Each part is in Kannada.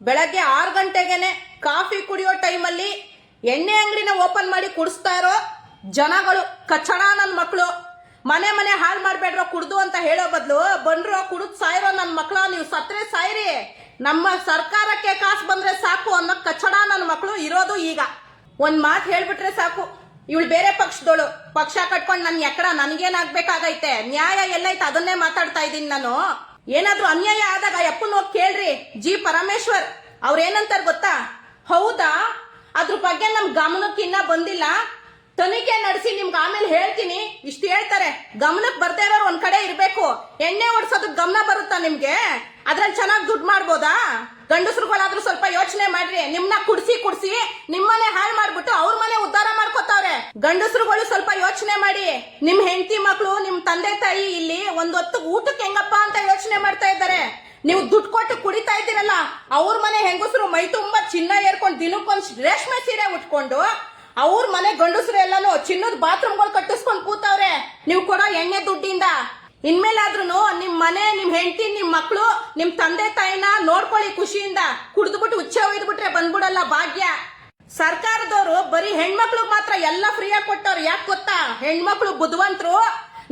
ಬೆಳಗ್ಗೆ 6 ಗಂಟೆಗೆನೆ ಕಾಫಿ ಕುಡಿಯೋ ಟೈಮಲ್ಲಿ ಎಣ್ಣೆ ಅಂಗಡಿನ ಓಪನ್ ಮಾಡಿ ಕುಡಿಸ್ತಾ ಇರೋ ಜನಗಳು ಕಚ್ಚಡ ನನ್ನ ಮಕ್ಕಳು. ಮನೆ ಮನೆ ಹಾಳು ಮಾಡ್ಬೇಡ್ರೋ ಕುಡ್ದು ಅಂತ ಹೇಳೋ ಬದಲು ಬಂಡ್ರೋ ಕುಡಿದ್ ಸಾಯಿರೋ ನನ್ನ ಮಕ್ಕಳು, ನೀವು ಸತ್ರೆ ಸಾಯಿರಿ, ನಮ್ಮ ಸರ್ಕಾರಕ್ಕೆ ಕಾಸು ಬಂದ್ರೆ ಸಾಕು ಅನ್ನೋ ಕಚ್ಚಡ ನನ್ನ ಮಕ್ಕಳು ಇರೋದು. ಈಗ ಒಂದ್ ಮಾತು ಹೇಳ್ಬಿಟ್ರೆ ಸಾಕು, ಇವಳು ಬೇರೆ ಪಕ್ಷದೋಳು, ಪಕ್ಷ ಕಟ್ಕೊಂಡು ನನ್ ಎಕಡ ನನ್ಗೇನಾಗ್ಬೇಕಾಗೈತೆ, ನ್ಯಾಯ ಎಲ್ಲೈತೆ ಅದನ್ನೇ ಮಾತಾಡ್ತಾ ಇದ್ದೀನಿ ನಾನು. ಏನಾದ್ರೂ ಅನ್ಯಾಯ ಆದಾಗ ಯಪ್ಪನ್ ಹೋಗಿ ಕೇಳ್ರಿ. ಜಿ ಪರಮೇಶ್ವರ್ ಅವ್ರೇನಂತಾರ ಗೊತ್ತಾ? ಹೌದಾ, ಅದ್ರ ಬಗ್ಗೆ ನಮ್ ಗಮನಕ್ಕಿನ್ನ ಬಂದಿಲ್ಲ, ತನಿಖೆ ನಡೆಸಿ ನಿಮ್ಗೆ ಆಮೇಲೆ ಹೇಳ್ತೀನಿ ಇಷ್ಟು ಹೇಳ್ತಾರೆ. ಗಮನಕ್ಕೆ ಬರ್ದೇ ಇರೋರು ಒಂದ್ ಕಡೆ ಇರ್ಬೇಕು. ಎಣ್ಣೆ ಓಡಿಸೋದಕ್ ಗಮನ ಬರುತ್ತಾ ನಿಮ್ಗೆ? ಅದ್ರಲ್ಲಿ ಚೆನ್ನಾಗಿ ದುಡ್ಡು ಮಾಡ್ಬೋದಾ? ಗಂಡಸ್ರುಗಳಾದ್ರೂ ಸ್ವಲ್ಪ ಯೋಚನೆ ಮಾಡ್ರಿ. ನಿಮ್ನ ಕುಡ್ಸಿ ನಿಮ್ಮನೆ ಹಾಳು ಮಾಡ್ಬಿಟ್ಟು ಅವ್ರ ಮನೆ ಉದ್ಧಾರ ಮಾಡ್ಕೋತಾವ್ರೆ. ಗಂಡಸ್ರುಗಳು ಸ್ವಲ್ಪ ಯೋಚನೆ ಮಾಡಿ. ನಿಮ್ ಹೆಂಡತಿ ಮಕ್ಳು, ನಿಮ್ ತಂದೆ ತಾಯಿ ಇಲ್ಲಿ ಒಂದೊತ್ತು ಊಟಕ್ಕೆ ಹೆಂಗಪ್ಪ ಅಂತ ಯೋಚನೆ ಮಾಡ್ತಾ ಇದ್ದಾರೆ. ನೀವು ದುಡ್ಡು ಕೊಟ್ಟು ಕುಡಿತಾ ಇದ್ದೀರಲ್ಲ, ಅವ್ರ ಮನೆ ಹೆಂಗಸರು ಮೈ ತುಂಬಾ ಚಿನ್ನ ಏರ್ಕೊಂಡು ದಿನಕ್ಕೊಂದ್ ರೇಷ್ಮೆ ಸೀರೆ ಉಟ್ಕೊಂಡು ಅವ್ರ ಮನೆ ಗಂಡಸರು ಎಲ್ಲಾನು ಚಿನ್ನದ ಬಾತ್ರೂಮ್ಗಳು ಕಟ್ಟಿಸ್ಕೊಂಡು ಕೂತವ್ರೆ ನೀವು ಕೊಡೋ ಎಣ್ಣೆ ದುಡ್ಡಿಂದ. ಇನ್ಮೇಲಾದ್ರೂ ನಿಮ್ ಮನೆ, ನಿಮ್ ಹೆಂಡತಿ, ನಿಮ್ ಮಕ್ಳು, ನಿಮ್ ತಂದೆ ತಾಯಿನ ನೋಡ್ಕೊಳ್ಳಿ ಖುಷಿಯಿಂದ. ಕುಡಿದ್ಬಿಟ್ಟು ಉಚ್ಚೆ ಒಯ್ದ್ಬಿಟ್ರೆ ಬಂದ್ಬಿಡಲ್ಲ ಭಾಗ್ಯ. ಸರ್ಕಾರದವರು ಬರೀ ಹೆಣ್ಮಕ್ಳಿಗೆ ಮಾತ್ರ ಎಲ್ಲ ಫ್ರೀಯಾಗಿ ಕೊಟ್ಟವ್ರು. ಯಾಕೆ ಗೊತ್ತಾ? ಹೆಣ್ಮಕ್ಳು ಬುದ್ಧಿವಂತರು.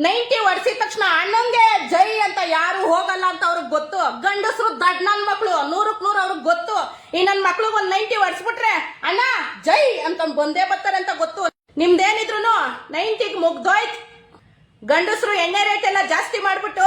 90 ಹೊಡ್ಸಿದ ತಕ್ಷಣ ಅಣ್ಣಂಗೆ ಜೈ ಅಂತ ಯಾರು ಹೋಗಲ್ಲ ಅಂತ ಅವ್ರಿಗೆ ಗೊತ್ತು. ಗಂಡಸರು ದಡ್ ನನ್ ಮಕ್ಳು 100ಕ್ಕೆ 100 ಅವ್ರಿಗೆ ಗೊತ್ತು. ಈ ನನ್ ಮಕ್ಳಿಗೆ ಒಂದ್ 90 ಹೊಡ್ಸ್ಬಿಟ್ರೆ ಅಣ್ಣ ಜೈ ಅಂತ ಬಂದೇ ಬರ್ತಾರೆ ಅಂತ ಗೊತ್ತು. ನಿಮ್ದೇನಿದ್ರು 90ಗೆ ಮುಗ್ದೋಯ್ತು. ಗಂಡಸರು ಎಣ್ಣೆ ರೇಟ್ ಎಲ್ಲ ಜಾಸ್ತಿ ಮಾಡ್ಬಿಟ್ಟು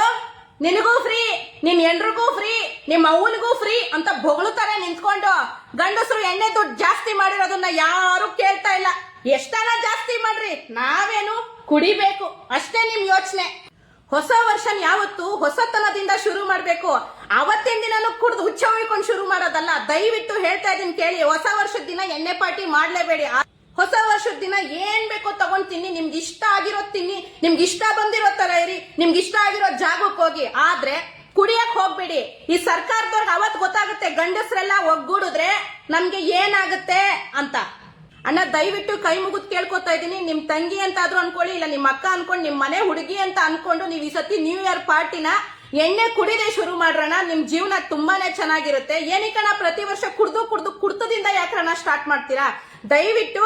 ನಿನಗೂ ಫ್ರೀ, ನಿನ್ ಹೆಂಡ್ರಿಗೂ ಫ್ರೀ, ನಿಮ್ ಅವ್ವನಿಗೂ ಫ್ರೀ ಅಂತ ಬೊಗಳುತ್ತಾರೆ ನಿಂತ್ಕೊಂಡು. ಗಂಡಸರು ಎಣ್ಣೆ ದುಡ್ಡು ಜಾಸ್ತಿ ಮಾಡಿರೋದನ್ನ ಯಾರು ಕೇಳ್ತಾ ಇಲ್ಲ. ಎಷ್ಟನ ಜಾಸ್ತಿ ಮಾಡ್ರಿ, ನಾವೇನು ಕುಡಿಬೇಕು ಅಷ್ಟೇ ನಿಮ್ ಯೋಚನೆ. ಹೊಸ ವರ್ಷನ್ ಯಾವತ್ತು ಹೊಸತನದಿಂದ ಶುರು ಮಾಡ್ಬೇಕು. ಅವತ್ತಿನ ದಿನಾನು ಕುಡ್ದು ಹುಚ್ಚ ಹೊಯ್ಕೊಂಡು ಶುರು ಮಾಡೋದಲ್ಲ. ದಯವಿಟ್ಟು ಹೇಳ್ತಾ ಇದೀನಿ ಕೇಳಿ. ಹೊಸ ವರ್ಷದ ದಿನ ಎಣ್ಣೆ ಪಾರ್ಟಿ ಮಾಡ್ಲೇಬೇಡಿ. ಹೊಸ ವರ್ಷದ ದಿನ ಏನ್ ಬೇಕೋ ತಗೊಂಡ್ ತಿನ್ನಿ, ನಿಮ್ಗೆ ಇಷ್ಟ ಆಗಿರೋದ್ ತಿನ್ನಿ, ನಿಮ್ಗೆ ಇಷ್ಟ ಬಂದಿರೋ ತರ ಇರಿ, ನಿಮ್ಗೆ ಇಷ್ಟ ಆಗಿರೋ ಜಾಗಕ್ಕೆ ಹೋಗಿ. ಆದ್ರೆ ಕುಡಿಯಕ್ ಹೋಗ್ಬೇಡಿ. ಈ ಸರ್ಕಾರದವ್ರಿಗೆ ಅವತ್ ಗೊತ್ತಾಗುತ್ತೆ ಗಂಡಸ್ರೆಲ್ಲ ಒಗ್ಗೂಡಿದ್ರೆ ನಮ್ಗೆ ಏನಾಗುತ್ತೆ ಅಂತ. ಅಣ್ಣ ದಯವಿಟ್ಟು ಕೈ ಮುಗಿದ್ ಕೇಳ್ಕೊತಾ ಇದೀನಿ. ನಿಮ್ ತಂಗಿ ಅಂತ ಆದ್ರೂ ಅನ್ಕೊಳ್ಳಿ, ಇಲ್ಲ ನಿಮ್ ಅಕ್ಕ ಅನ್ಕೊಂಡು, ನಿಮ್ ಮನೆ ಹುಡುಗಿ ಅಂತ ಅನ್ಕೊಂಡು ನೀವು ಈ ಸತಿ ನ್ಯೂ ಇಯರ್ ಪಾರ್ಟಿನ ಎಣ್ಣೆ ಕುಡಿದೇ ಶುರು ಮಾಡ್ರಣ. ನಿಮ್ ಜೀವನ ತುಂಬಾನೇ ಚೆನ್ನಾಗಿರುತ್ತೆ. ಏನಕ್ಕಣ ಪ್ರತಿ ವರ್ಷ ಕುಡ್ತದಿಂದ ಯಾಕ್ರಣ ಸ್ಟಾರ್ಟ್ ಮಾಡ್ತೀರಾ? ದಯವಿಟ್ಟು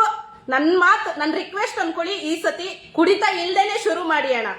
ನನ್ ಮಾತು, ನನ್ ರಿಕ್ವೆಸ್ಟ್ ಅನ್ಕೊಳ್ಳಿ, ಈ ಸತಿ ಕುಡಿತಾ ಇಲ್ದೇನೆ ಶುರು ಮಾಡಿ ಅಣ್ಣ.